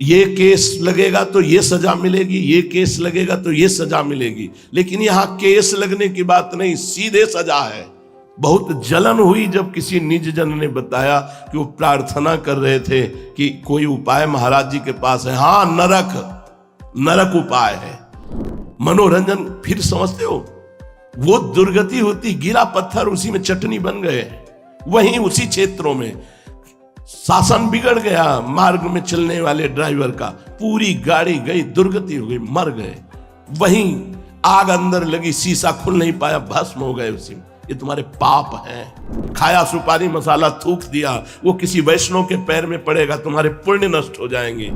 ये केस लगेगा तो ये सजा मिलेगी, ये केस लगेगा तो ये सजा मिलेगी। लेकिन यहां केस लगने की बात नहीं, सीधे सजा है। बहुत जलन हुई जब किसी निज जन ने बताया कि वो प्रार्थना कर रहे थे कि कोई उपाय महाराज जी के पास है। हाँ, नरक उपाय है, मनोरंजन। फिर समझते हो, वो दुर्गति होती, गिरा पत्थर उसी में चटनी बन गए। वहीं उसी क्षेत्रों में शासन बिगड़ गया, मार्ग में चलने वाले ड्राइवर का, पूरी गाड़ी गई, दुर्गति हो गई, मर गए। वहीं आग अंदर लगी, शीशा खुल नहीं पाया, भस्म हो गए उसी में। ये तुम्हारे पाप हैं। खाया सुपारी मसाला थूक दिया, वो किसी वैष्णव के पैर में पड़ेगा, तुम्हारे पुण्य नष्ट हो जाएंगे।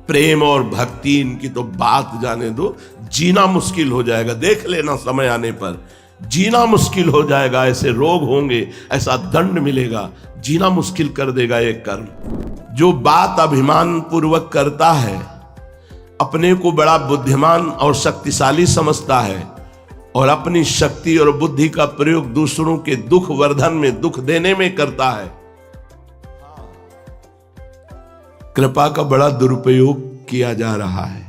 प्रेम और भक्ति इनकी तो बात जाने दो, जीना मुश्किल हो जाएगा। देख लेना, समय आने पर जीना मुश्किल हो जाएगा। ऐसे रोग होंगे, ऐसा दंड मिलेगा, जीना मुश्किल कर देगा ये कर्म। जो बात अभिमान पूर्वक करता है, अपने को बड़ा बुद्धिमान और शक्तिशाली समझता है और अपनी शक्ति और बुद्धि का प्रयोग दूसरों के दुख वर्धन में, दुख देने में करता है, कृपा का बड़ा दुरुपयोग किया जा रहा है,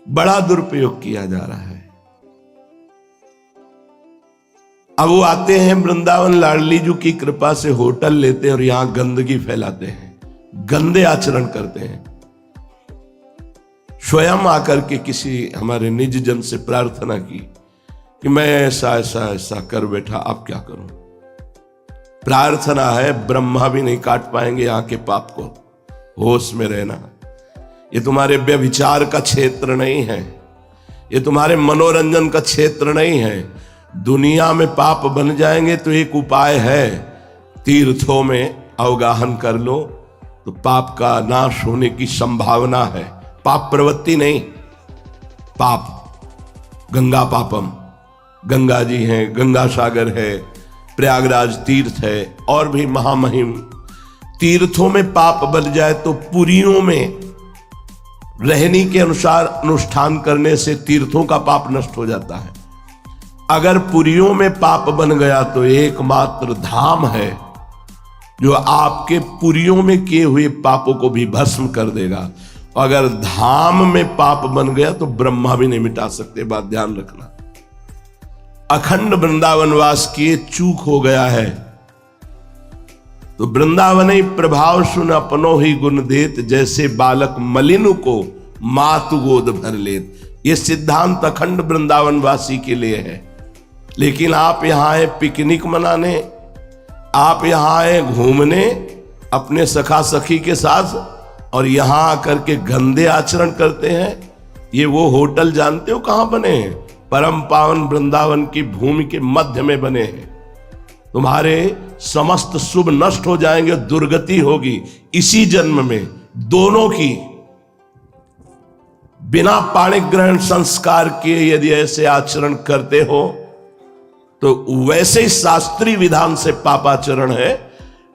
बड़ा दुरुपयोग किया जा रहा है। अब वो आते हैं वृंदावन, लाडली जी की कृपा से होटल लेते हैं और यहां गंदगी फैलाते हैं, गंदे आचरण करते हैं। स्वयं आकर के किसी हमारे निज जन से प्रार्थना की कि मैं ऐसा ऐसा ऐसा कर बैठा, अब क्या करूं। प्रार्थना है, ब्रह्मा भी नहीं काट पाएंगे यहाँ के पाप को। होश में रहना, ये तुम्हारे व्यभिचार का क्षेत्र नहीं है, ये तुम्हारे मनोरंजन का क्षेत्र नहीं है। दुनिया में पाप बन जाएंगे तो एक उपाय है, तीर्थों में अवगाहन कर लो तो पाप का नाश होने की संभावना है। पाप प्रवृत्ति नहीं, पाप गंगा पापम, गंगा जी हैं, गंगा सागर है, प्रयागराज तीर्थ है, और भी महामहिम तीर्थों में पाप बन जाए तो पुरियों में रहने के अनुसार अनुष्ठान करने से तीर्थों का पाप नष्ट हो जाता है। अगर पुरियों में पाप बन गया तो एकमात्र धाम है जो आपके पुरियों में किए हुए पापों को भी भस्म कर देगा। अगर धाम में पाप बन गया तो ब्रह्मा भी नहीं मिटा सकते, बात ध्यान रखना। अखंड वृंदावनवास किए चूक हो गया है तो वृंदावन ही प्रभाव सुन अपनो ही गुण देत, जैसे बालक मलिन को मातु गोद भर लेत। यह सिद्धांत अखंड वृंदावनवासी के लिए है। लेकिन आप यहां आए पिकनिक मनाने, आप यहां आए घूमने अपने सखा सखी के साथ, और यहां आकर के गंदे आचरण करते हैं। ये वो होटल जानते हो कहां बने हैं? परम पावन वृंदावन की भूमि के मध्य में बने हैं। तुम्हारे समस्त शुभ नष्ट हो जाएंगे, दुर्गति होगी इसी जन्म में, दोनों की। बिना पाणिग्रहण संस्कार किए यदि ऐसे आचरण करते हो तो वैसे ही शास्त्रीय विधान से पापाचरण है,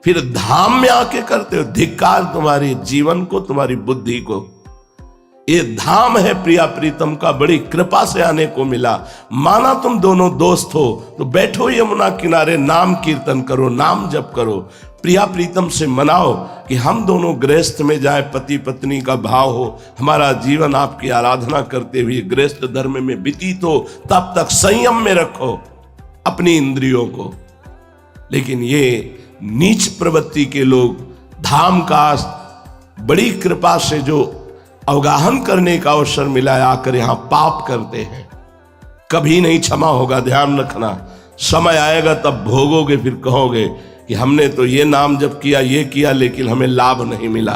फिर धाम में आके करते हो। धिक्कार तुम्हारी जीवन को, तुम्हारी बुद्धि को। ये धाम है प्रिया प्रीतम का, बड़ी कृपा से आने को मिला। माना तुम दोनों दोस्त हो तो बैठो यमुना किनारे, नाम कीर्तन करो, नाम जप करो, प्रिया प्रीतम से मनाओ कि हम दोनों गृहस्थ में जाए, पति पत्नी का भाव हो, हमारा जीवन आपकी आराधना करते हुए गृहस्थ धर्म में व्यतीत हो। तब तक संयम में रखो अपनी इंद्रियों को। लेकिन ये नीच प्रवृत्ति के लोग धाम का बड़ी कृपा से जो अवगाहन करने का अवसर मिला है, आकर यहां पाप करते हैं। कभी नहीं क्षमा होगा, ध्यान रखना। समय आएगा तब भोगोगे, फिर कहोगे कि हमने तो ये नाम जप किया, ये किया, लेकिन हमें लाभ नहीं मिला,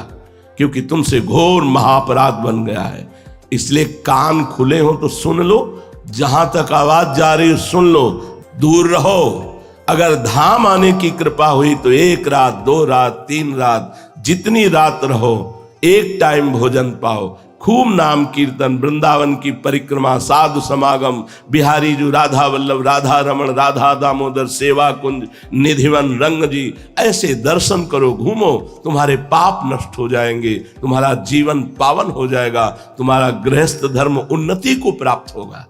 क्योंकि तुमसे घोर महापराध बन गया है। इसलिए कान खुले हो तो सुन लो, जहां तक आवाज जा रही सुन लो, दूर रहो। अगर धाम आने की कृपा हुई तो 1 रात, 2 रात, 3 रात, जितनी रात रहो, एक टाइम भोजन पाओ, खूब नाम कीर्तन, वृंदावन की परिक्रमा, साधु समागम, बिहारी जी, राधा वल्लभ, राधा रमण, राधा दामोदर, सेवा कुंज, निधिवन, रंग जी, ऐसे दर्शन करो, घूमो, तुम्हारे पाप नष्ट हो जाएंगे, तुम्हारा जीवन पावन हो जाएगा, तुम्हारा गृहस्थ धर्म उन्नति को प्राप्त होगा।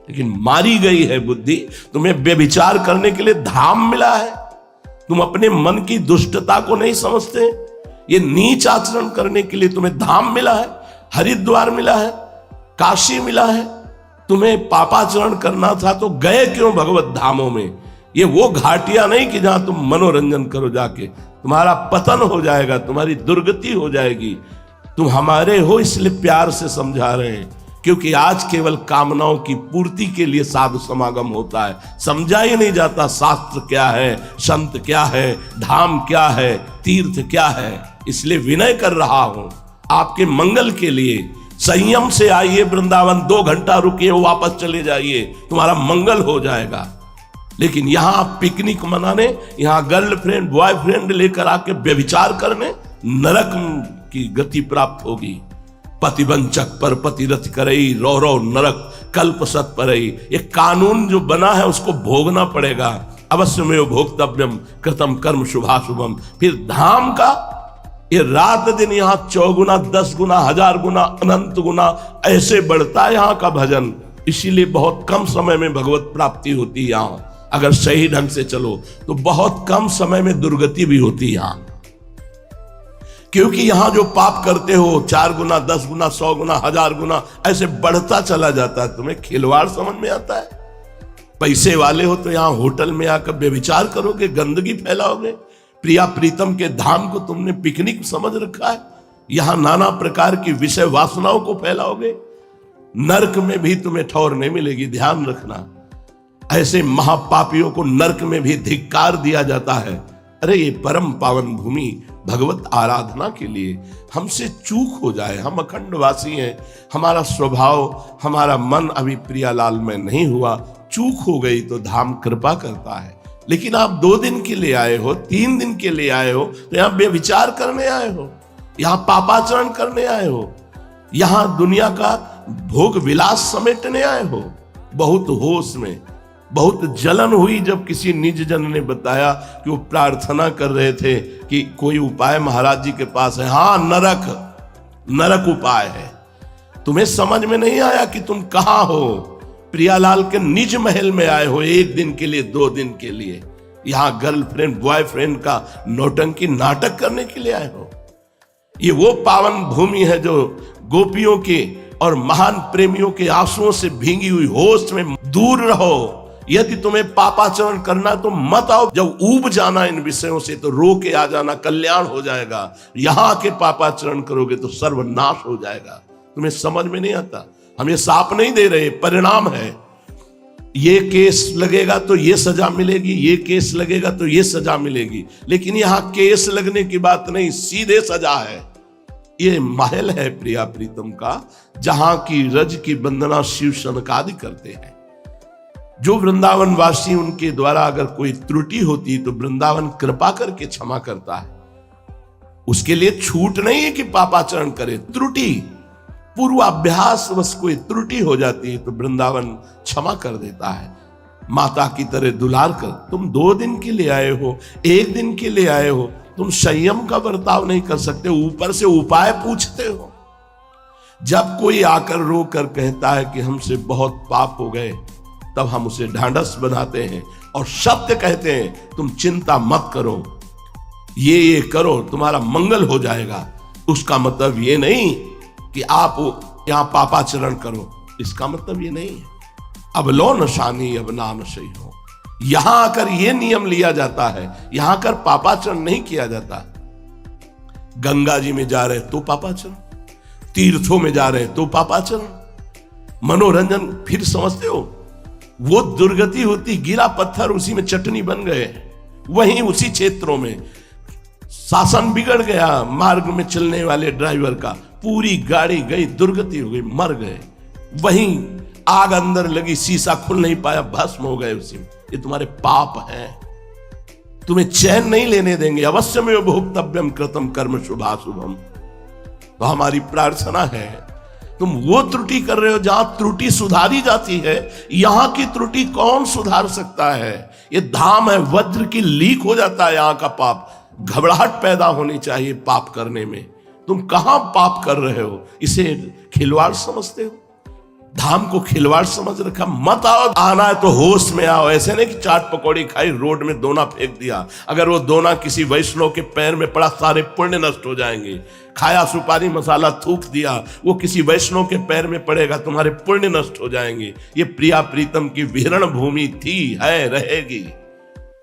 लेकिन मारी गई है बुद्धि, तुम्हें व्यभिचार करने के लिए धाम मिला है, तुम अपने मन की दुष्टता को नहीं समझते ये नीच आचरण करने के लिए तुम्हें धाम मिला है, हरिद्वार मिला है, काशी मिला है। तुम्हें पापाचरण करना था तो गए क्यों भगवत धामों में? ये वो घाटियां नहीं कि जहां तुम मनोरंजन करो जाके, तुम्हारा पतन हो जाएगा, तुम्हारी दुर्गति हो जाएगी। तुम हमारे हो इसलिए प्यार से समझा रहे हैं, क्योंकि आज केवल कामनाओं की पूर्ति के लिए साधु समागम होता है। समझा ही नहीं जाता शास्त्र क्या है, संत क्या है, धाम क्या है, तीर्थ क्या है। इसलिए विनय कर रहा हूं आपके मंगल के लिए, संयम से आइए वृंदावन, 2 घंटा रुकिए, वापस चले जाइए, तुम्हारा मंगल हो जाएगा। लेकिन यहां पिकनिक मनाने, यहां गर्लफ्रेंड बॉयफ्रेंड लेकर आके व्यभिचार करने, नरक की गति प्राप्त होगी। पतिवंचक पर पतिरथ करई, रो रो नरक कल्प सत परई। ये कानून जो बना है उसको भोगना पड़ेगा। अवश्य में भोक्तव्यम कृतम कर्म शुभाशुभम। फिर धाम का ये रात दिन यहां 4 गुना, 10 गुना, 1000 गुना, अनंत गुना ऐसे बढ़ता है यहां का भजन। इसीलिए बहुत कम समय में भगवत प्राप्ति होती है यहां। अगर सही ढंग से चलो तो बहुत कम समय में दुर्गति भी होती है यहां, क्योंकि यहां जो पाप करते हो 4 गुना, 10 गुना, 100 गुना, 1000 गुना ऐसे बढ़ता चला जाता है। तुम्हें खिलवाड़ समझ में आता है? पैसे वाले हो तो यहां होटल में आकर व्यभिचार करोगे, गंदगी फैलाओगे। प्रिया प्रीतम के धाम को तुमने पिकनिक समझ रखा है, यहां नाना प्रकार की विषय वासनाओं को फैलाओगे। नरक में भी तुम्हें ठौर नहीं मिलेगी, ध्यान रखना। ऐसे महापापियों को नरक में भी धिक्कार दिया जाता है। अरे ये परम पावन भूमि भगवत आराधना के लिए, हमसे चूक हो जाए, हम अखंडवासी हैं, हमारा स्वभाव, हमारा मन अभी प्रियालाल में नहीं हुआ, चूक हो गई तो धाम कृपा करता है। लेकिन आप 2 दिन के लिए आए हो, 3 दिन के लिए आए हो, तो यहां बेविचार करने आए हो, यहां पापाचरण करने आए हो, यहां दुनिया का भोग विलास समेटने आए हो। बहुत होश में, बहुत जलन हुई जब किसी निज जन ने बताया कि वो प्रार्थना कर रहे थे कि कोई उपाय महाराज जी के पास है। हाँ, नरक उपाय है। तुम्हें समझ में नहीं आया कि तुम कहां हो? प्रियालाल के निज महल में आए हो 1 दिन के लिए, 2 दिन के लिए। यहां गर्लफ्रेंड बॉयफ्रेंड का नौटंकी नाटक करने के लिए आए हो। ये वो पावन भूमि है जो गोपियों के और महान प्रेमियों के आंसुओं से भींगी हुई होश में दूर रहो। यदि तुम्हें पापाचरण करना तो मत आओ। जब ऊब जाना इन विषयों से तो रो के आ जाना, कल्याण हो जाएगा। यहां आके पापाचरण करोगे तो सर्वनाश हो जाएगा। तुम्हें समझ में नहीं आता। हम ये साप नहीं दे रहे, परिणाम है। ये केस लगेगा तो ये सजा मिलेगी, ये केस लगेगा तो ये सजा मिलेगी। लेकिन यहां केस लगने की बात नहीं, सीधे सजा है। ये महल है प्रिया प्रीतम का, जहां की रज की वंदना शिव शनकादि करते हैं। जो वृंदावन वासी, उनके द्वारा अगर कोई त्रुटि होती तो वृंदावन कृपा करके क्षमा करता है। उसके लिए छूट नहीं है कि पापाचरण करे। त्रुटि, पूर्वाभ्यास बस कोई त्रुटि हो जाती है तो वृंदावन क्षमा कर देता है। माता की तरह दुलार कर। तुम 2 दिन के लिए आए हो, 1 दिन के लिए आए हो, तुम संयम का बर्ताव नहीं कर सकते, ऊपर से उपाय पूछते हो। जब कोई आकर रो कर कहता है कि हमसे बहुत पाप हो गए, तब हम उसे ढांढस बनाते हैं और शब्द कहते हैं, तुम चिंता मत करो, ये करो, तुम्हारा मंगल हो जाएगा। उसका मतलब ये नहीं कि आप यहां पापाचरण करो, इसका मतलब ये नहीं है। अब लो नशानी अब ना नशई हो। यहां आकर यह नियम लिया जाता है, यहां आकर पापाचरण नहीं किया जाता। गंगा जी में जा रहे तो पापाचरण, तीर्थों में जा रहे तो पापाचरण, मनोरंजन। फिर समझते हो वो दुर्गति होती, गिरा पत्थर उसी में चटनी बन गए। वहीं उसी क्षेत्रों में शासन बिगड़ गया, मार्ग में चलने वाले ड्राइवर का, पूरी गाड़ी गई, दुर्गति हो गई, मर गए। वहीं आग अंदर लगी, शीशा खुल नहीं पाया, भस्म हो गए उसी में। ये तुम्हारे पाप हैं, तुम्हें चैन नहीं लेने देंगे। अवश्य में भोक्तव्यम कृतम कर्म शुभाशुभम। तो हमारी प्रार्थना है, तुम वो त्रुटि कर रहे हो जहां त्रुटि सुधारी जाती है। यहां की त्रुटि कौन सुधार सकता है? ये धाम है, वज्र की लीक हो जाता है यहां का पाप। घबराहट पैदा होनी चाहिए पाप करने में। तुम कहां पाप कर रहे हो? इसे खिलवाड़ समझते हो? धाम को खिलवाड़ समझ रखा। मत आओ, आना है तो होश में आओ। ऐसे नहीं कि चाट पकौड़ी खाई, रोड में दोना फेंक दिया, अगर वो दोना किसी वैष्णव के पैर में पड़ा सारे पुण्य नष्ट हो जाएंगे। खाया सुपारी मसाला थूक दिया, वो किसी वैष्णव के पैर में पड़ेगा, तुम्हारे पुण्य नष्ट हो जाएंगे। ये प्रिया प्रीतम की विहरण भूमि थी, है, रहेगी।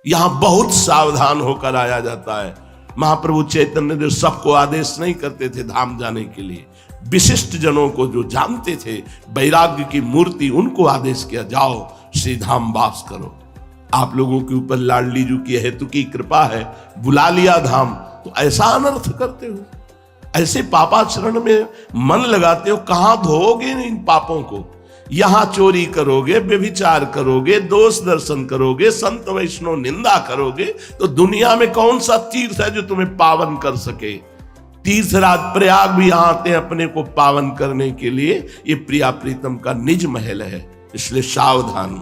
यहां बहुत सावधान होकर आया जाता है। महाप्रभु चैतन्य देव सबको आदेश नहीं करते थे धाम जाने के लिए, विशिष्ट जनों को जो जानते थे वैराग्य की मूर्ति, उनको आदेश किया, जाओ श्री धाम वास करो। आप लोगों के ऊपर लाडली जू की हेतु की कृपा है, बुला लिया धाम, तो ऐसा अनर्थ करते हो, ऐसे पापाचरण में मन लगाते हो, कहां धोओगे इन पापों को? यहां चोरी करोगे, व्यभिचार करोगे, दोष दर्शन करोगे, संत वैष्णव निंदा करोगे, तो दुनिया में कौन सा तीर्थ है जो तुम्हें पावन कर सके? तीर्थराज प्रयाग भी यहां आते हैं अपने को पावन करने के लिए। ये प्रिया प्रीतम का निज महल है, इसलिए सावधान।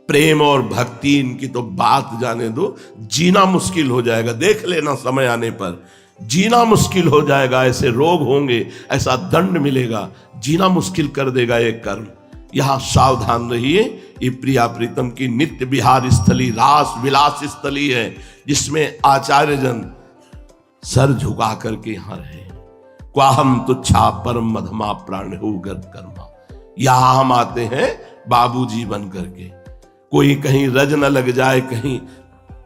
प्रेम और भक्ति इनकी तो बात जाने दो, जीना मुश्किल हो जाएगा। देख लेना समय आने पर जीना मुश्किल हो जाएगा, ऐसे रोग होंगे, ऐसा दंड मिलेगा, जीना मुश्किल कर देगा ये कर्म। यहां सावधान रहिए। ये प्रिया प्रीतम की नित्य विहार स्थली, रास विलास स्थली है, जिसमें आचार्य जन सर झुका करके यहां रहे। क्वाहम तुच्छा परम मधमा प्राण हो गर्भ कर्मा। यहां हम आते हैं बाबूजी बन करके, कोई कहीं रज न लग जाए, कहीं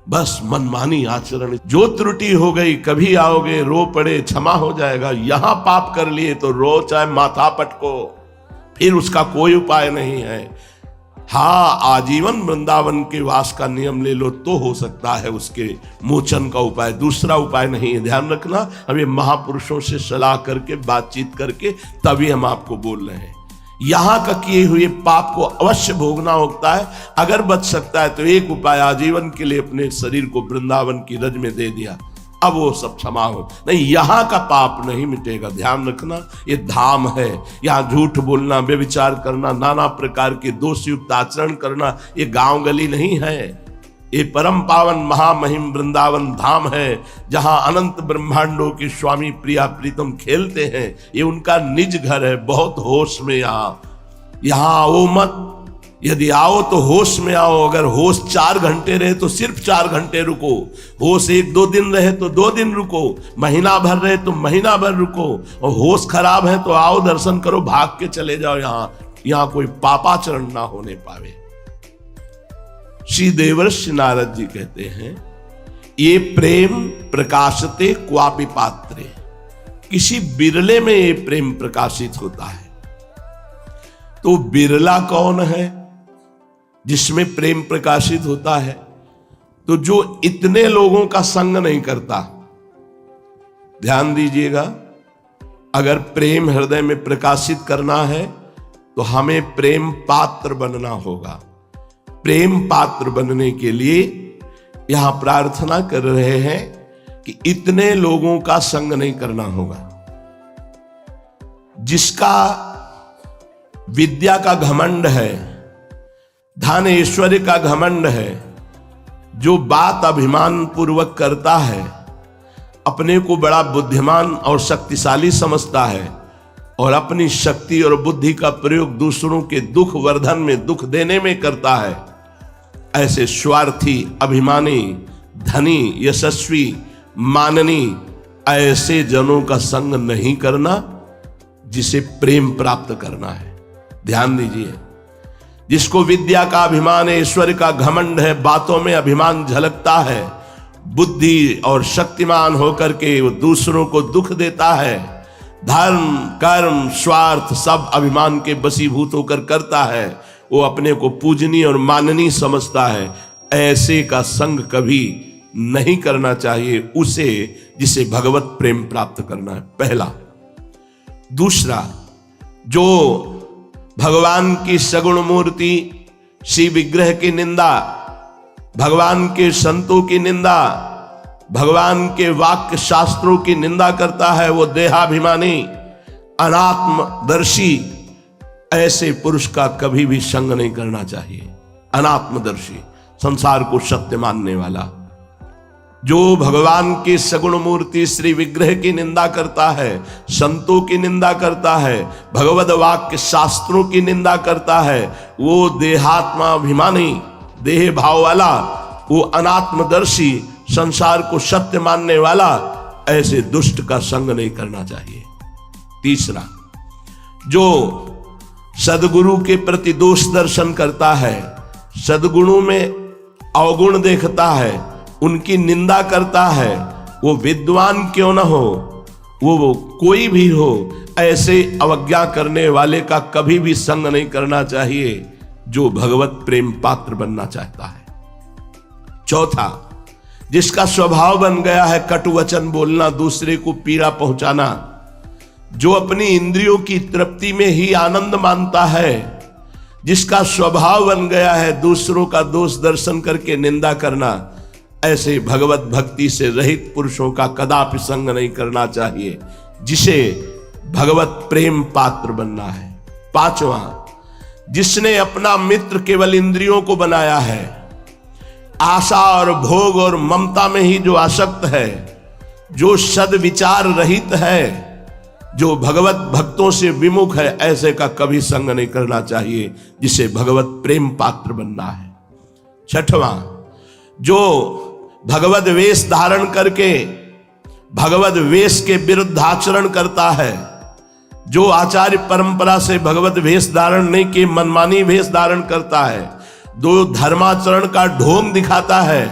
बस मनमानी आचरण। जो त्रुटि हो गई, कभी आओगे रो पड़े, क्षमा हो जाएगा। यहां पाप कर लिए तो रो चाहे माथा पटको, फिर उसका कोई उपाय नहीं है। हाँ, आजीवन वृंदावन के वास का नियम ले लो तो हो सकता है उसके मोचन का उपाय, दूसरा उपाय नहीं है। ध्यान रखना, हमें महापुरुषों से सलाह करके बातचीत करके तभी हम आपको बोल रहे हैं। यहां का किए हुए पाप को अवश्य भोगना होता है। अगर बच सकता है तो एक उपाय, आजीवन के लिए अपने शरीर को वृंदावन की रज में दे दिया, अब वो सब क्षमा हो। नहीं, यहां का पाप नहीं मिटेगा। ध्यान रखना, ये धाम है। यहां झूठ बोलना, व्यभिचार करना, नाना प्रकार के दोषयुक्त आचरण करना, ये गांव गली नहीं है। ये परम पावन महामहिम वृंदावन धाम है, जहां अनंत ब्रह्मांडों के स्वामी प्रिया प्रीतम खेलते हैं। ये उनका निज घर है। बहुत होश में यहां आओ मत। यदि आओ तो होश में आओ। अगर होश 4 घंटे रहे तो सिर्फ 4 घंटे रुको। होश 1-2 दिन रहे तो 2 दिन रुको। महीना भर रहे तो महीना भर रुको। और होश खराब है तो आओ, दर्शन करो, भाग के चले जाओ। यहां कोई पापाचरण ना होने पावे। श्री देवर्षि नारद जी कहते हैं, ये प्रेम प्रकाशते क्वापि पात्रे। किसी बिरले में ये प्रेम प्रकाशित होता है। तो बिरला कौन है जिसमें प्रेम प्रकाशित होता है? तो जो इतने लोगों का संग नहीं करता। ध्यान दीजिएगा, अगर प्रेम हृदय में प्रकाशित करना है तो हमें प्रेम पात्र बनना होगा। प्रेम पात्र बनने के लिए यहां प्रार्थना कर रहे हैं कि इतने लोगों का संग नहीं करना होगा। जिसका विद्या का घमंड है, धन ऐश्वर्य का घमंड है, जो बात अभिमान पूर्वक करता है, अपने को बड़ा बुद्धिमान और शक्तिशाली समझता है और अपनी शक्ति और बुद्धि का प्रयोग दूसरों के दुख वर्धन में, दुख देने में करता है, ऐसे स्वार्थी, अभिमानी, धनी, यशस्वी, माननी, ऐसे जनों का संग नहीं करना जिसे प्रेम प्राप्त करना है। ध्यान दीजिए, जिसको विद्या का अभिमान है, ईश्वर का घमंड है, बातों में अभिमान झलकता है, बुद्धि और शक्तिमान होकर के वो दूसरों को दुख देता है, धर्म, कर्म, स्वार्थ सब अभिमान के वशीभूत होकर करता है, वो अपने को पूजनीय और माननीय समझता है, ऐसे का संग कभी नहीं करना चाहिए उसे जिसे भगवत प्रेम प्राप्त करना है, पहला। दूसरा, जो भगवान की सगुण मूर्ति श्री विग्रह की निंदा, भगवान के संतों की निंदा, भगवान के वाक्य शास्त्रों की निंदा करता है, वो देहाभिमानी, अनात्मदर्शी, ऐसे पुरुष का कभी भी संग नहीं करना चाहिए। अनात्मदर्शी, संसार को सत्य मानने वाला। जो भगवान की सगुण मूर्ति श्री विग्रह की निंदा करता है, संतों की निंदा करता है, भगवद वाक्य शास्त्रों की निंदा करता है, वो देहात्मा अभिमानी, देह भाव वाला, वो अनात्मदर्शी, संसार को सत्य मानने वाला, ऐसे दुष्ट का संग नहीं करना चाहिए। तीसरा, जो सद्गुरु के प्रति दोष दर्शन करता है, सद्गुणों में अवगुण देखता है, उनकी निंदा करता है, वो विद्वान क्यों न हो, वो कोई भी हो, ऐसे अवज्ञा करने वाले का कभी भी संग नहीं करना चाहिए जो भगवत प्रेम पात्र बनना चाहता है। चौथा, जिसका स्वभाव बन गया है कटु वचन बोलना, दूसरे को पीड़ा पहुंचाना, जो अपनी इंद्रियों की तृप्ति में ही आनंद मानता है, जिसका स्वभाव बन गया है दूसरों का दोष दर्शन करके निंदा करना, ऐसे भगवत भक्ति से रहित पुरुषों का कदापि संग नहीं करना चाहिए, जिसे भगवत प्रेम पात्र बनना है। पांचवा, जिसने अपना मित्र केवल इंद्रियों को बनाया है, आशा और भोग और ममता में ही जो आसक्त है, जो सद्विचार रहित है, जो भगवत भक्तों से विमुख है, ऐसे का कभी संग नहीं करना चाहिए, जिसे भगवत प्रेम पात्र बनना है। छठवां, जो भगवत वेश धारण करके भगवत वेश के विरुद्ध आचरण करता है, जो आचार्य परंपरा से भगवत वेश धारण नहीं किए मनमानी वेश धारण करता है, जो धर्माचरण का ढोंग दिखाता है,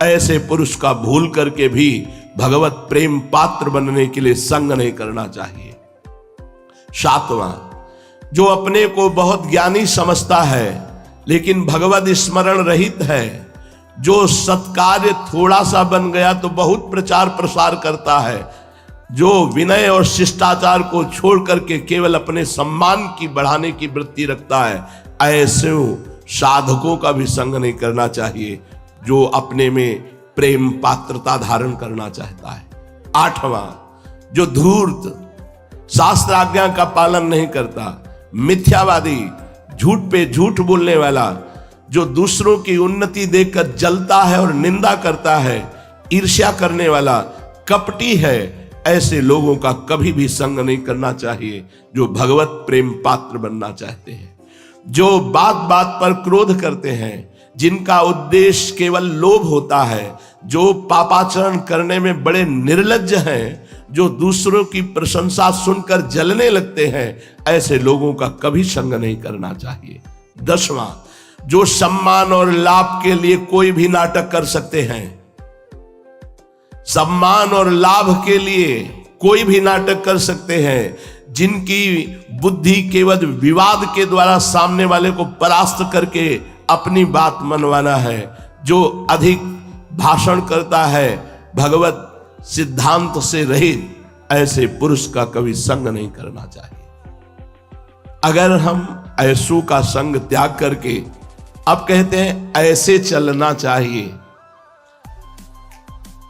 ऐसे पुरुष का भूल करके भी भगवत प्रेम पात्र बनने के लिए संग नहीं करना चाहिए। सातवां, जो अपने को बहुत ज्ञानी समझता है लेकिन भगवत स्मरण रहित है, जो सत्कार्य थोड़ा सा बन गया तो बहुत प्रचार प्रसार करता है, जो विनय और शिष्टाचार को छोड़ करके केवल अपने सम्मान की बढ़ाने की वृत्ति रखता है, ऐसे साधकों का भी संग नहीं करना चाहिए जो अपने में प्रेम पात्रता धारण करना चाहता है। आठवां, जो धूर्त, शास्त्र आज्ञा का पालन नहीं करता, मिथ्यावादी, झूठ पे झूठ बोलने वाला, जो दूसरों की उन्नति देखकर जलता है और निंदा करता है, ईर्ष्या करने वाला, कपटी है, ऐसे लोगों का कभी भी संग नहीं करना चाहिए जो भगवत प्रेम पात्र बनना चाहते हैं। जो बात बात पर क्रोध करते हैं, जिनका उद्देश्य केवल लोभ होता है, जो पापाचरण करने में बड़े निर्लज्ज हैं, जो दूसरों की प्रशंसा सुनकर जलने लगते हैं, ऐसे लोगों का कभी संग नहीं करना चाहिए। 10वां, जो सम्मान और लाभ के लिए कोई भी नाटक कर सकते हैं, सम्मान और लाभ के लिए कोई भी नाटक कर सकते हैं, जिनकी बुद्धि केवल विवाद के द्वारा सामने वाले को परास्त करके अपनी बात मनवाना है, जो अधिक भाषण करता है, भगवत सिद्धांत से रहित, ऐसे पुरुष का कभी संग नहीं करना चाहिए। अगर हम ऐसों का संग त्याग करके अब कहते हैं ऐसे चलना चाहिए,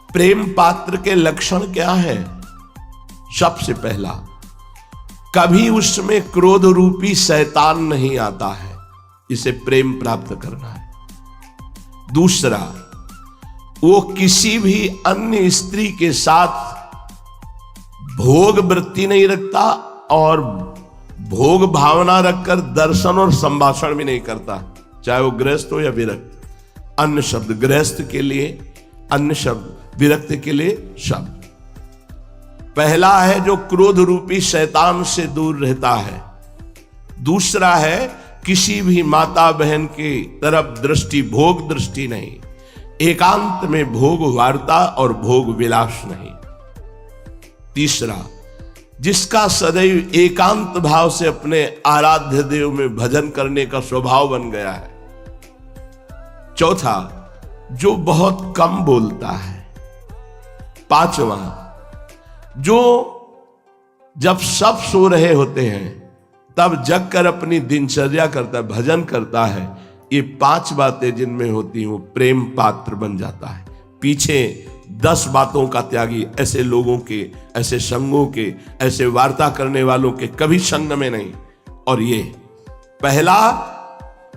प्रेम पात्र के लक्षण क्या है? सबसे पहला, कभी उसमें क्रोध रूपी शैतान नहीं आता है, इसे प्रेम प्राप्त करना है। दूसरा, वो किसी भी अन्य स्त्री के साथ भोग वृत्ति नहीं रखता और भोग भावना रखकर दर्शन और संभाषण भी नहीं करता, चाहे वो गृहस्थ हो या विरक्त। अन्य शब्द गृहस्थ के लिए, अन्य शब्द विरक्त के लिए शब्द। पहला है जो क्रोध रूपी शैतान से दूर रहता है। दूसरा है किसी भी माता बहन की तरफ दृष्टि, भोग दृष्टि नहीं, एकांत में भोग वार्ता और भोग विलास नहीं। तीसरा, जिसका सदैव एकांत भाव से अपने आराध्य देव में भजन करने का स्वभाव बन गया है। चौथा, जो बहुत कम बोलता है। पांचवा, जो जब सब सो रहे होते हैं तब जग कर अपनी दिनचर्या करता है, भजन करता है। ये 5 बातें जिनमें होती हैं वो प्रेम पात्र बन जाता है। पीछे 10 बातों का त्यागी, ऐसे लोगों के, ऐसे संगों के, ऐसे वार्ता करने वालों के कभी संग में नहीं। और ये पहला,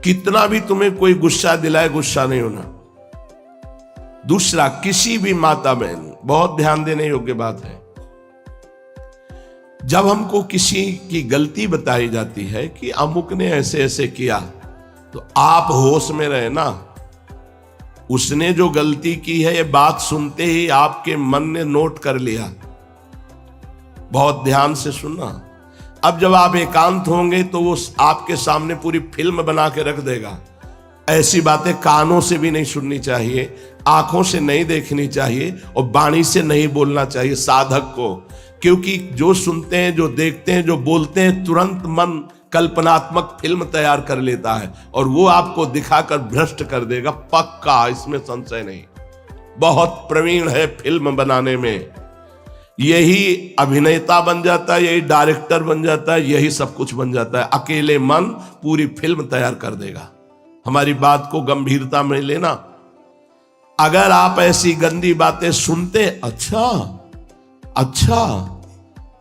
कितना भी तुम्हें कोई गुस्सा दिलाए, गुस्सा नहीं होना। दूसरा, किसी भी माता बहन, बहुत ध्यान देने योग्य बात है, जब हमको किसी की गलती बताई जाती है कि अमुक ने ऐसे ऐसे किया, तो आप होश में रहे ना। उसने जो गलती की है, ये बात सुनते ही आपके मन ने नोट कर लिया। बहुत ध्यान से सुनना। अब जब आप एकांत होंगे तो वो आपके सामने पूरी फिल्म बना के रख देगा। ऐसी बातें कानों से भी नहीं सुननी चाहिए, आंखों से नहीं देखनी चाहिए और वाणी से नहीं बोलना चाहिए साधक को, क्योंकि जो सुनते हैं, जो देखते हैं, जो बोलते हैं, तुरंत मन कल्पनात्मक फिल्म तैयार कर लेता है और वो आपको दिखाकर भ्रष्ट कर देगा, पक्का, इसमें संशय नहीं। बहुत प्रवीण है फिल्म बनाने में, यही अभिनेता बन जाता है, यही डायरेक्टर बन जाता है, यही सब कुछ बन जाता है। अकेले मन पूरी फिल्म तैयार कर देगा। हमारी बात को गंभीरता में लेना। अगर आप ऐसी गंदी बातें सुनते, अच्छा,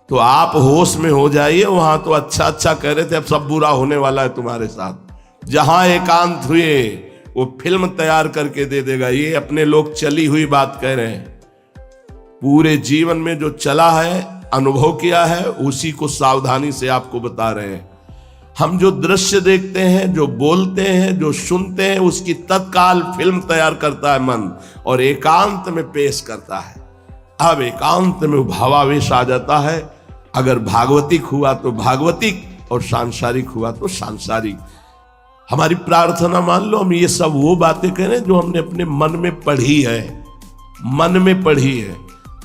तो आप होश में हो जाइए। वहां तो अच्छा कह रहे थे, अब सब बुरा होने वाला है तुम्हारे साथ। जहां एकांत हुए वो फिल्म तैयार करके दे देगा। ये अपने लोग चली हुई बात कह रहे हैं, पूरे जीवन में जो चला है, अनुभव किया है, उसी को सावधानी से आपको बता रहे हैं। हम जो दृश्य देखते हैं, जो बोलते हैं, जो सुनते हैं, उसकी तत्काल फिल्म तैयार करता है मन और एकांत में पेश करता है। अब एकांत में भावावेश आ जाता है। अगर भागवतिक हुआ तो भागवतिक और सांसारिक हुआ तो सांसारिक। हमारी प्रार्थना मान लो, हम ये सब वो बातें कह रहे हैं जो हमने अपने मन में पढ़ी है, मन में पढ़ी है।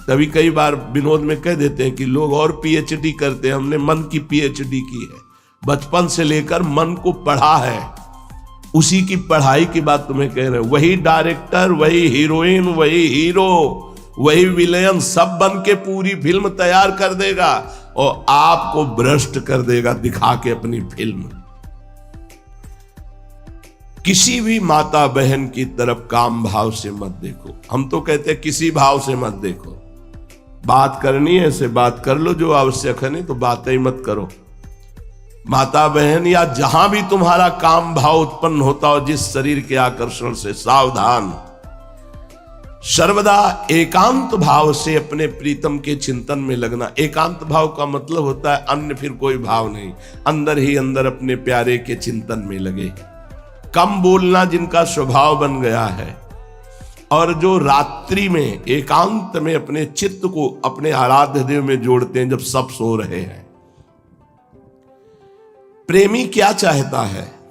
कभी कई बार विनोद में कह देते हैं कि लोग और पीएचडी करते हैं, हमने मन की पीएचडी की है। बचपन से लेकर मन को पढ़ा है, उसी की पढ़ाई की बात तुम्हें कह रहे हैं। वही डायरेक्टर, वही हीरोइन, वही हीरो, वही विलेन, सब बन के पूरी फिल्म तैयार कर देगा और आपको भ्रष्ट कर देगा दिखा के अपनी फिल्म। किसी भी माता बहन की तरफ काम भाव से मत देखो। हम तो कहते हैं किसी भाव से मत देखो। बात करनी है ऐसे बात कर लो जो आवश्यक है, नहीं तो बातें ही मत करो। माता बहन या जहां भी तुम्हारा काम भाव उत्पन्न होता हो, जिस शरीर के आकर्षण से, सावधान। सर्वदा एकांत भाव से अपने प्रीतम के चिंतन में लगना। एकांत भाव का मतलब होता है अन्य फिर कोई भाव नहीं, अंदर ही अंदर अपने प्यारे के चिंतन में लगे। कम बोलना जिनका स्वभाव बन गया है और जो रात्रि में एकांत में अपने चित्त को अपने आराध्य देव में जोड़ते हैं जब सब सो रहे हैं। प्रेमी क्या चाहता है?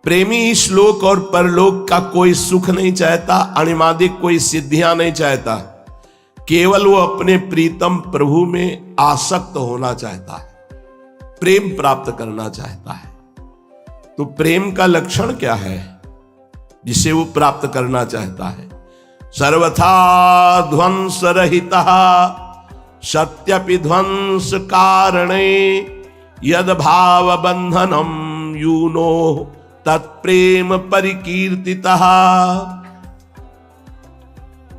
प्रेमी इस लोक और परलोक का कोई सुख नहीं चाहता, अणिमादिक कोई सिद्धियां नहीं चाहता, केवल वो अपने प्रीतम प्रभु में आसक्त होना चाहता है, प्रेम प्राप्त करना चाहता है। तो प्रेम का लक्षण क्या है जिसे वो प्राप्त करना चाहता है? सर्वथा ध्वंस रहिता सत्यपि ध्वंस कारणे यद भाव बंधनम यूनो तत्प्रेम परिकीर्तितः।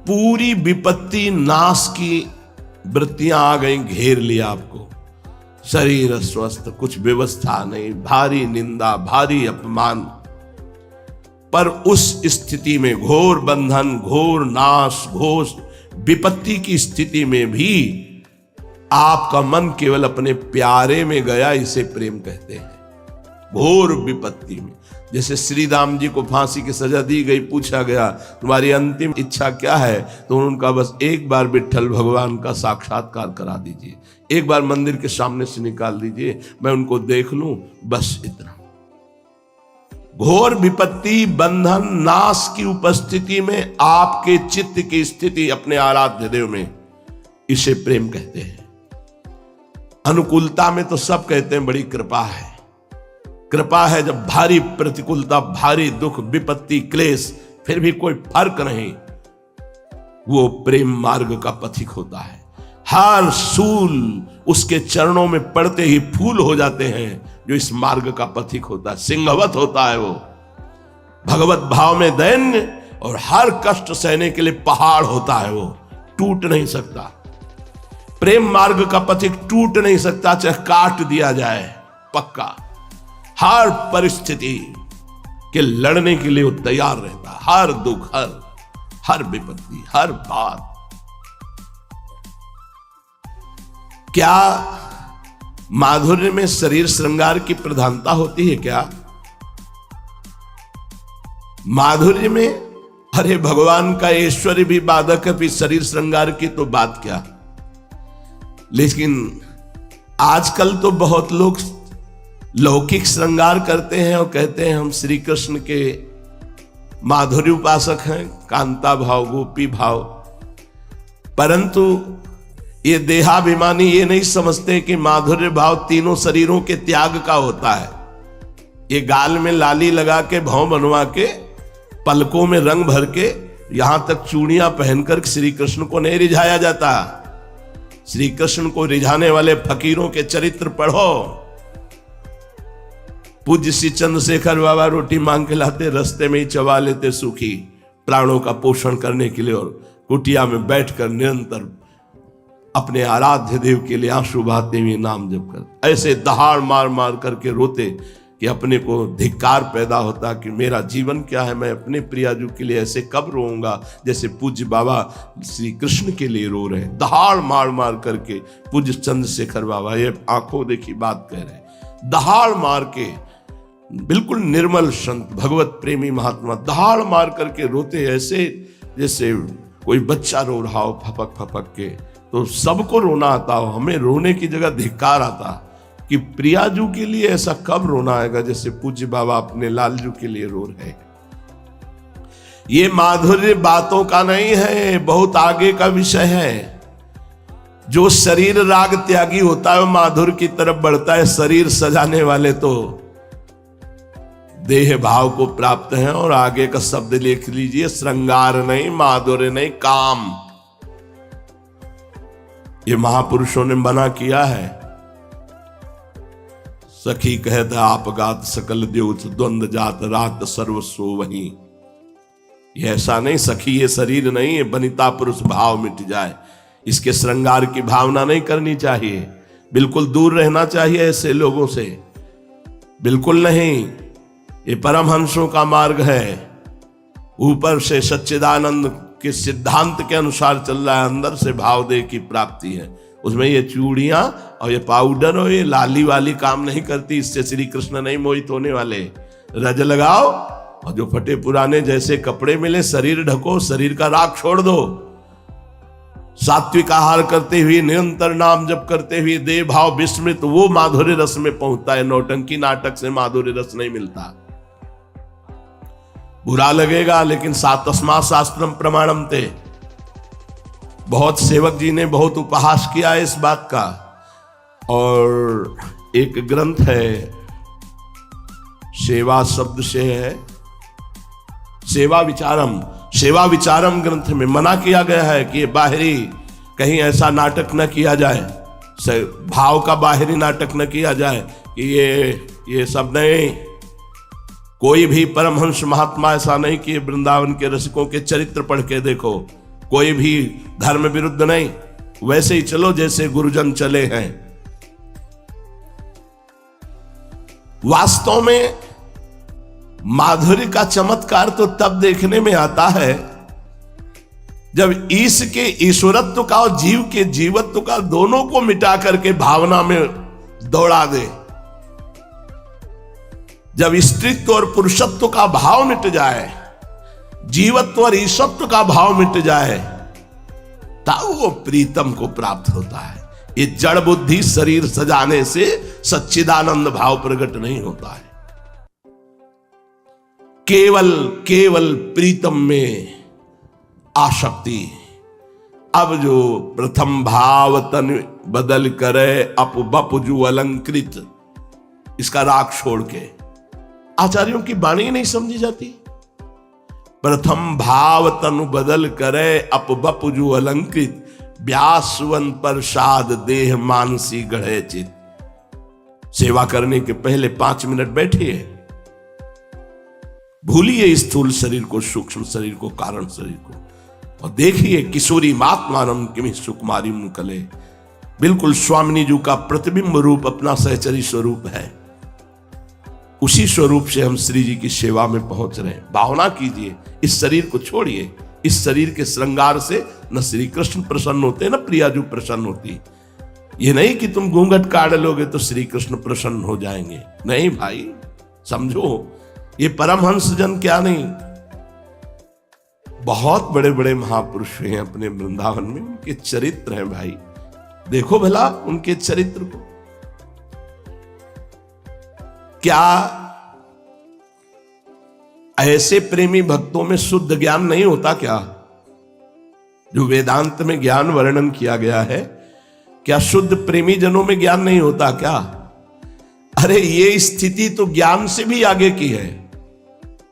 पूरी विपत्ति नाश की वृत्तियां आ गई, घेर लिया आपको। शरीर अस्वस्थ, कुछ व्यवस्था नहीं, भारी निंदा, भारी अपमान। पर उस स्थिति में, घोर बंधन, घोर नाश, घोर विपत्ति की स्थिति में भी आपका मन केवल अपने प्यारे में गया, इसे प्रेम कहते हैं। घोर विपत्ति में, जैसे श्री राम जी को फांसी की सजा दी गई, पूछा गया तुम्हारी अंतिम इच्छा क्या है, तो उनका बस एक बार विट्ठल भगवान का साक्षात्कार करा दीजिए, एक बार मंदिर के सामने से निकाल दीजिए, मैं उनको देख लूं, बस इतना। घोर विपत्ति, बंधन, नाश की उपस्थिति में आपके चित्त की स्थिति अपने आराध्य देव में, इसे प्रेम कहते हैं। अनुकूलता में तो सब कहते हैं बड़ी कृपा है। कृपा है जब भारी प्रतिकूलता, भारी दुख, विपत्ति, क्लेश, फिर भी कोई फर्क नहीं, वो प्रेम मार्ग का पथिक होता है। हर सूल उसके चरणों में पड़ते ही फूल हो जाते हैं, जो इस मार्ग का पथिक होता है। सिंहवत होता है वो, भगवत भाव में दैन्य, और हर कष्ट सहने के लिए पहाड़ होता है, वो टूट नहीं सकता। प्रेम मार्ग का पथिक टूट नहीं सकता, चाहे काट दिया जाए, पक्का। हर परिस्थिति के लड़ने के लिए वो तैयार रहता है, हर दुख, हर विपत्ति, हर बात। क्या माधुर्य में शरीर श्रृंगार की प्रधानता होती है क्या? माधुर्य में अरे भगवान का ऐश्वर्य भी बाधक है, फिर शरीर श्रृंगार की तो बात क्या। लेकिन आजकल तो बहुत लोग लौकिक श्रृंगार करते हैं और कहते हैं हम श्री कृष्ण के माधुर्य उपासक हैं, कांता भाव, गोपी भाव। परंतु ये देहाभिमानी ये नहीं समझते कि माधुर्य भाव तीनों शरीरों के त्याग का होता है। ये गाल में लाली लगा के, भाव बनवा के, पलकों में रंग भर के, यहां तक चूड़ियां पहनकर श्री कृष्ण को नहीं रिझाया जाता। श्री कृष्ण को रिझाने वाले फकीरों के चरित्र पढ़ो। पूज्य श्री चंद्रशेखर बाबा रोटी मांग के लाते, रास्ते में ही चबा लेते सूखी, प्राणों का पोषण करने के लिए, और कुटिया में बैठकर निरंतर अपने आराध्य देव के लिए आंसू बहाते हुए नाम जप कर, ऐसे दहाड़ मार मार करके रोते कि अपने को धिक्कार पैदा होता कि मेरा जीवन क्या है, मैं अपने प्रियाजू के लिए ऐसे कब रोऊंगा जैसे पूज्य बाबा श्री कृष्ण के लिए रो रहे। दहाड़ मार मार करके पूज्य चंद्रशेखर बाबा, ये आंखों देखी बात कह रहे, दहाड़ मार के, बिल्कुल निर्मल संत, भगवत प्रेमी महात्मा, दहाड़ मार करके रोते ऐसे जैसे कोई बच्चा रो रहा हो फपक फपक के। तो सबको रोना आता हो, हमें रोने की जगह धिक्कार आता कि प्रियाजू के लिए ऐसा कब रोना आएगा जैसे पूज्य बाबा अपने लालजू के लिए रो रहे। ये माधुर्य बातों का नहीं है, बहुत आगे का विषय है। जो शरीर राग त्यागी होता है वो माधुर्य की तरफ बढ़ता है। शरीर सजाने वाले तो देह भाव को प्राप्त हैं। और आगे का शब्द लिख लीजिए, श्रृंगार नहीं, माधुर्य नहीं, काम। ये महापुरुषों ने मना किया है। सखी कहत आपगात सकल द्योत, द्वंद जात रात सर्वस्व वही। ये ऐसा नहीं, सखी ये शरीर नहीं है, बनिता पुरुष भाव मिट जाए, इसके श्रृंगार की भावना नहीं करनी चाहिए। बिल्कुल दूर रहना चाहिए ऐसे लोगों से, बिल्कुल नहीं। ये परमहंसों का मार्ग है, ऊपर से सच्चिदानंद के सिद्धांत के अनुसार चल रहा है, अंदर से भावदेह की प्राप्ति है। उसमें ये चूड़ियां और ये पाउडर और ये लाली वाली काम नहीं करती, इससे श्री कृष्ण नहीं मोहित होने वाले। रज लगाओ और जो फटे पुराने जैसे कपड़े मिले शरीर ढको, शरीर का राग छोड़ दो। सात्विक आहार करते हुए, निरंतर नाम जप करते हुए, देह भाव विस्मृत, वो माधुर्य रस में पहुंचता है। नौटंकी नाटक से माधुर्य रस नहीं मिलता। बुरा लगेगा लेकिन तस्मात् शास्त्रम प्रमाणम ते। बहुत सेवक जी ने बहुत उपहास किया है इस बात का। और एक ग्रंथ है, सेवा शब्द से है, सेवा विचारम। सेवा विचारम ग्रंथ में मना किया गया है कि बाहरी कहीं ऐसा नाटक न किया जाए, भाव का बाहरी नाटक न किया जाए कि ये सब नहीं। कोई भी परमहंस महात्मा ऐसा नहीं कि वृंदावन के रसिकों के चरित्र पढ़ के देखो, कोई भी धर्म विरुद्ध नहीं, वैसे ही चलो जैसे गुरुजन चले हैं। वास्तव में माधुर्य का चमत्कार तो तब देखने में आता है जब ईश के ईश्वरत्व का और जीव के जीवत्व का दोनों को मिटा करके भावना में दौड़ा दे। जब स्त्रीत्व और पुरुषत्व का भाव मिट जाए, जीवत्व और ईशत्व का भाव मिट जाए, तब वो प्रीतम को प्राप्त होता है। ये जड़ बुद्धि शरीर सजाने से सच्चिदानंद भाव प्रकट नहीं होता है। केवल प्रीतम में आसक्ति। अब जो प्रथम भाव तन बदल करे अप बपुजु अलंकृत, इसका राग छोड़ के आचार्यों की वाणी नहीं समझी जाती। प्रथम भाव तनु बदल करे अप बपुजु अलंकृत, व्यासवन प्रसाद देह मानसी गढ़े चित। सेवा करने के पहले 5 मिनट बैठिए, भूलिए स्थूल शरीर को, सूक्ष्म शरीर को, कारण शरीर को, और देखिए किशोरी मात्मानम किमि सुकुमारी मुकले। बिल्कुल स्वामिनी जी का प्रतिबिंब रूप अपना सहचरी स्वरूप है। उसी स्वरूप से हम श्री जी की सेवा में पहुंच रहे हैं। भावना कीजिए, इस शरीर को छोड़िए। इस शरीर के श्रृंगार से न श्री कृष्ण प्रसन्न होते, न प्रियाजू प्रसन्न होती। ये नहीं कि तुम घूंघट काट लोगे तो श्री कृष्ण प्रसन्न हो जाएंगे। नहीं भाई, समझो, ये परमहंस जन क्या नहीं, बहुत बड़े बड़े महापुरुष हैं अपने वृंदावन में, उनके चरित्र हैं भाई। देखो भला उनके चरित्र को। क्या ऐसे प्रेमी भक्तों में शुद्ध ज्ञान नहीं होता क्या? जो वेदांत में ज्ञान वर्णन किया गया है, क्या शुद्ध प्रेमी जनों में ज्ञान नहीं होता क्या? अरे ये स्थिति तो ज्ञान से भी आगे की है।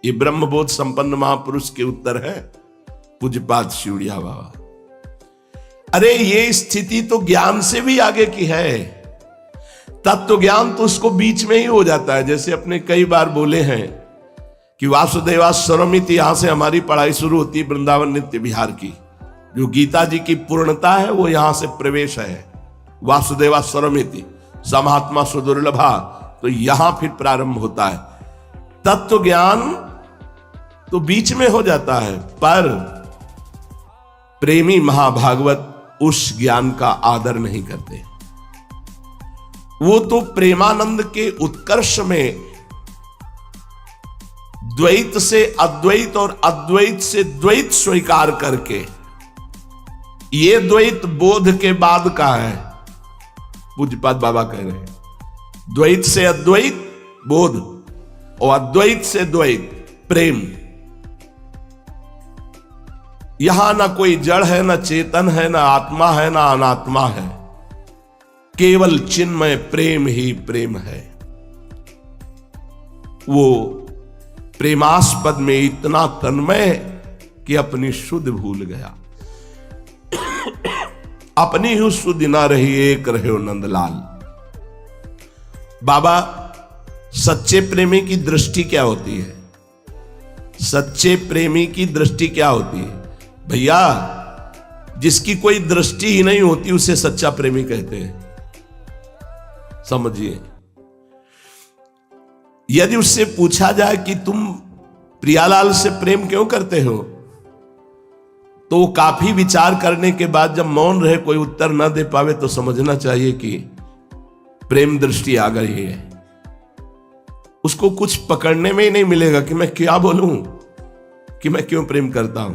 ये ब्रह्मबोध संपन्न महापुरुष के उत्तर है पूज्यपाद शिवड़िया बाबा। अरे ये स्थिति तो ज्ञान से भी आगे की है। तत्व ज्ञान तो उसको बीच में ही हो जाता है। जैसे अपने कई बार बोले हैं कि वासुदेवा स्वरमिति, यहां से हमारी पढ़ाई शुरू होती है वृंदावन नित्य विहार की। जो गीता जी की पूर्णता है वो यहां से प्रवेश है। वासुदेवा स्वरमिति समात्मा सुदुर्लभा, तो यहां फिर प्रारंभ होता है। तत्व ज्ञान तो बीच में हो जाता है, पर प्रेमी महाभागवत उस ज्ञान का आदर नहीं करते। वो तो प्रेमानंद के उत्कर्ष में द्वैत से अद्वैत और अद्वैत से द्वैत स्वीकार करके, ये द्वैत बोध के बाद का है। पूज्यपाद बाबा कह रहे हैं द्वैत से अद्वैत बोध और अद्वैत से द्वैत प्रेम। यहां ना कोई जड़ है, ना चेतन है, ना आत्मा है, ना अनात्मा है, केवल चिन्मय प्रेम ही प्रेम है। वो प्रेमास्पद में इतना तन्मय कि अपनी शुद्ध भूल गया। अपनी ही शुद्ध ना रही, एक रहे हो नंदलाल। बाबा, सच्चे प्रेमी की दृष्टि क्या होती है? सच्चे प्रेमी की दृष्टि क्या होती है भैया? जिसकी कोई दृष्टि ही नहीं होती उसे सच्चा प्रेमी कहते हैं। समझिए, यदि उससे पूछा जाए कि तुम प्रियालाल से प्रेम क्यों करते हो, तो वो काफी विचार करने के बाद जब मौन रहे, कोई उत्तर न दे पावे, तो समझना चाहिए कि प्रेम दृष्टि आ गई है। उसको कुछ पकड़ने में ही नहीं मिलेगा कि मैं क्या बोलूं, कि मैं क्यों प्रेम करता हूं।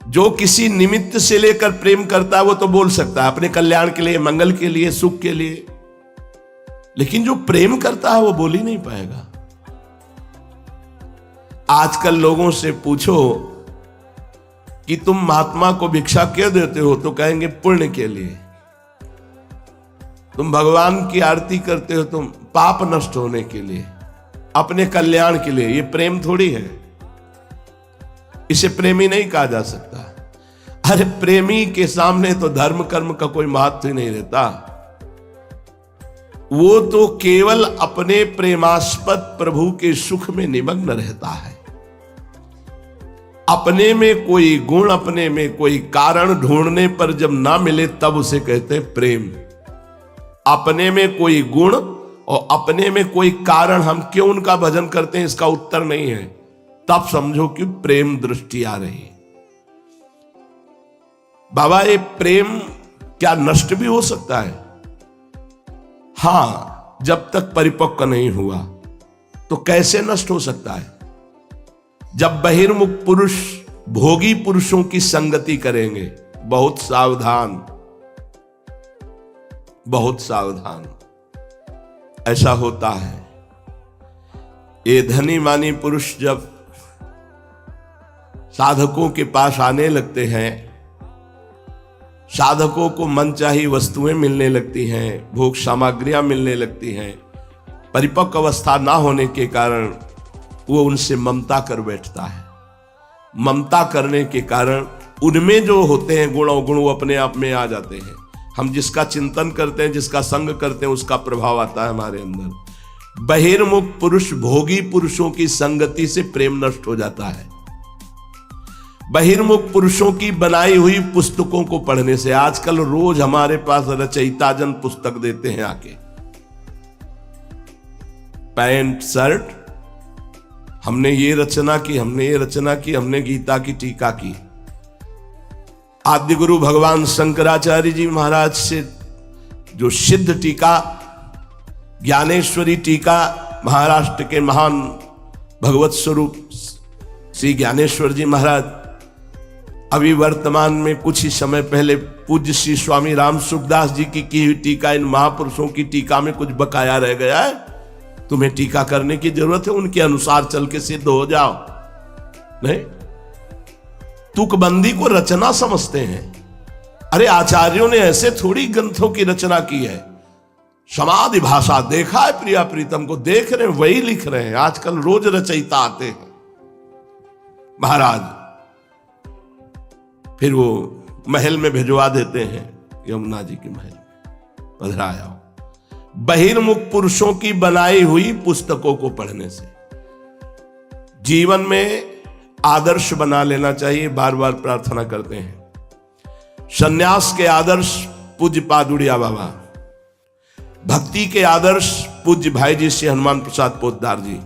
जो किसी निमित्त से लेकर प्रेम करता है वो तो बोल सकता है, अपने कल्याण के लिए, मंगल के लिए, सुख के लिए। लेकिन जो प्रेम करता है वो बोल ही नहीं पाएगा। आजकल लोगों से पूछो कि तुम महात्मा को भिक्षा क्यों देते हो, तो कहेंगे पुण्य के लिए। तुम भगवान की आरती करते हो, तुम पाप नष्ट होने के लिए, अपने कल्याण के लिए। ये प्रेम थोड़ी है, इसे प्रेमी नहीं कहा जा सकता। अरे प्रेमी के सामने तो धर्म कर्म का कोई महत्व ही नहीं रहता। वो तो केवल अपने प्रेमास्पद प्रभु के सुख में निमग्न रहता है। अपने में कोई गुण, अपने में कोई कारण ढूंढने पर जब ना मिले, तब उसे कहते हैं प्रेम। अपने में कोई गुण और अपने में कोई कारण, हम क्यों उनका भजन करते हैं, इसका उत्तर नहीं है, तब समझो कि प्रेम दृष्टि आ रही। बाबा, ये प्रेम क्या नष्ट भी हो सकता है? हां, जब तक परिपक्व नहीं हुआ। तो कैसे नष्ट हो सकता है? जब बहिर्मुख पुरुष भोगी पुरुषों की संगति करेंगे। बहुत सावधान, बहुत सावधान, ऐसा होता है। ये धनी मानी पुरुष जब साधकों के पास आने लगते हैं, साधकों को मनचाही वस्तुएं मिलने लगती हैं, भोग सामग्रियां मिलने लगती हैं। परिपक्व अवस्था ना होने के कारण वो उनसे ममता कर बैठता है। ममता करने के कारण उनमें जो होते हैं गुण अवगुण, वो अपने आप में आ जाते हैं। हम जिसका चिंतन करते हैं, जिसका संग करते हैं, उसका प्रभाव आता है हमारे अंदर। बहिर्मुख पुरुष भोगी पुरुषों की संगति से प्रेम नष्ट हो जाता है। बहिर्मुख पुरुषों की बनाई हुई पुस्तकों को पढ़ने से, आजकल रोज हमारे पास रचयिता जन पुस्तक देते हैं आके, पैंट शर्ट, हमने ये रचना की, हमने ये रचना की, हमने गीता की टीका की। आद्य गुरु भगवान शंकराचार्य जी महाराज से जो सिद्ध टीका, ज्ञानेश्वरी टीका, महाराष्ट्र के महान भगवत स्वरूप श्री ज्ञानेश्वर जी महाराज, अभी वर्तमान में कुछ ही समय पहले पूज्य श्री स्वामी राम सुखदास जी की हुई टीका, इन महापुरुषों की टीका में कुछ बकाया रह गया है, तुम्हें टीका करने की जरूरत है, उनके अनुसार चल के सिद्ध हो जाओ। नहीं, तुकबंदी को रचना समझते हैं। अरे आचार्यों ने ऐसे थोड़ी ग्रंथों की रचना की है। समाधि भाषा देखा है प्रिया प्रीतम को, देख रहे हैं वही लिख रहे हैं। आजकल रोज रचयिता आते हैं महाराज, फिर वो महल में भिजवा देते हैं, यमुना जी के महल में पधराया हो। बहिर्मुख पुरुषों की बनाई हुई पुस्तकों को पढ़ने से जीवन में आदर्श बना लेना चाहिए। बार बार प्रार्थना करते हैं। सन्यास के आदर्श पूज्य पादुड़िया बाबा, भक्ति के आदर्श पूज्य भाई जी श्री हनुमान प्रसाद पोद्दार जी,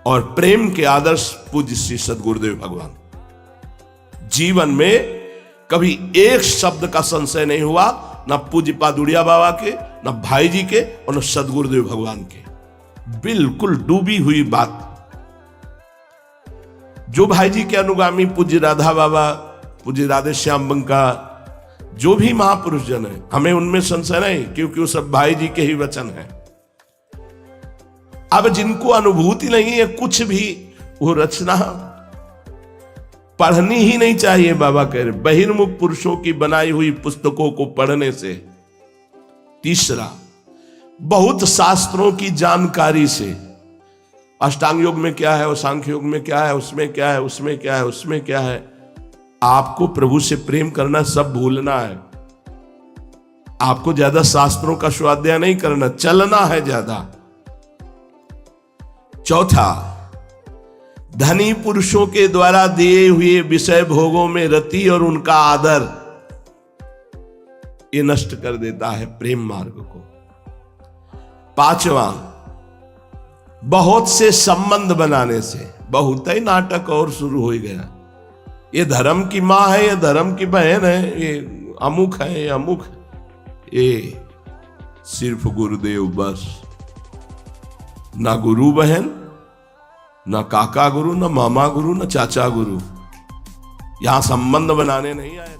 और प्रेम के आदर्श पूज्य श्री सद्गुरुदेव भगवान। जीवन में कभी एक शब्द का संशय नहीं हुआ, ना पूज्य पादुड़िया बाबा के, ना भाई जी के, और ना सद्गुरुदेव भगवान के। बिल्कुल डूबी हुई बात। जो भाई जी के अनुगामी पूज्य राधा बाबा, पूज्य राधे श्याम बंका, जो भी महापुरुष जन है, हमें उनमें संशय नहीं, क्योंकि वो सब भाई जी के ही वचन हैं। अब जिनको अनुभूति नहीं है कुछ भी, वो रचना पढ़नी ही नहीं चाहिए। बाबा कह रहे बहिर्मुख पुरुषों की बनाई हुई पुस्तकों को पढ़ने से। तीसरा, बहुत शास्त्रों की जानकारी से। अष्टांग योग में क्या है, और सांख्य योग में क्या है, उसमें क्या है, उसमें क्या है, उसमें क्या है। आपको प्रभु से प्रेम करना, सब भूलना है। आपको ज्यादा शास्त्रों का स्वाध्याय नहीं करना, चलना है ज्यादा। चौथा, धनी पुरुषों के द्वारा दिए हुए विषय भोगों में रति और उनका आदर, ये नष्ट कर देता है प्रेम मार्ग को। पांचवा, बहुत से संबंध बनाने से। बहुत ही नाटक और शुरू हो गया। ये धर्म की माँ है, ये धर्म की बहन है, ये अमुक है, ये अमुक, ये सिर्फ गुरुदेव बस। ना गुरु बहन, ना काका गुरु, ना मामा गुरु, ना चाचा गुरु। यहां संबंध बनाने नहीं आए।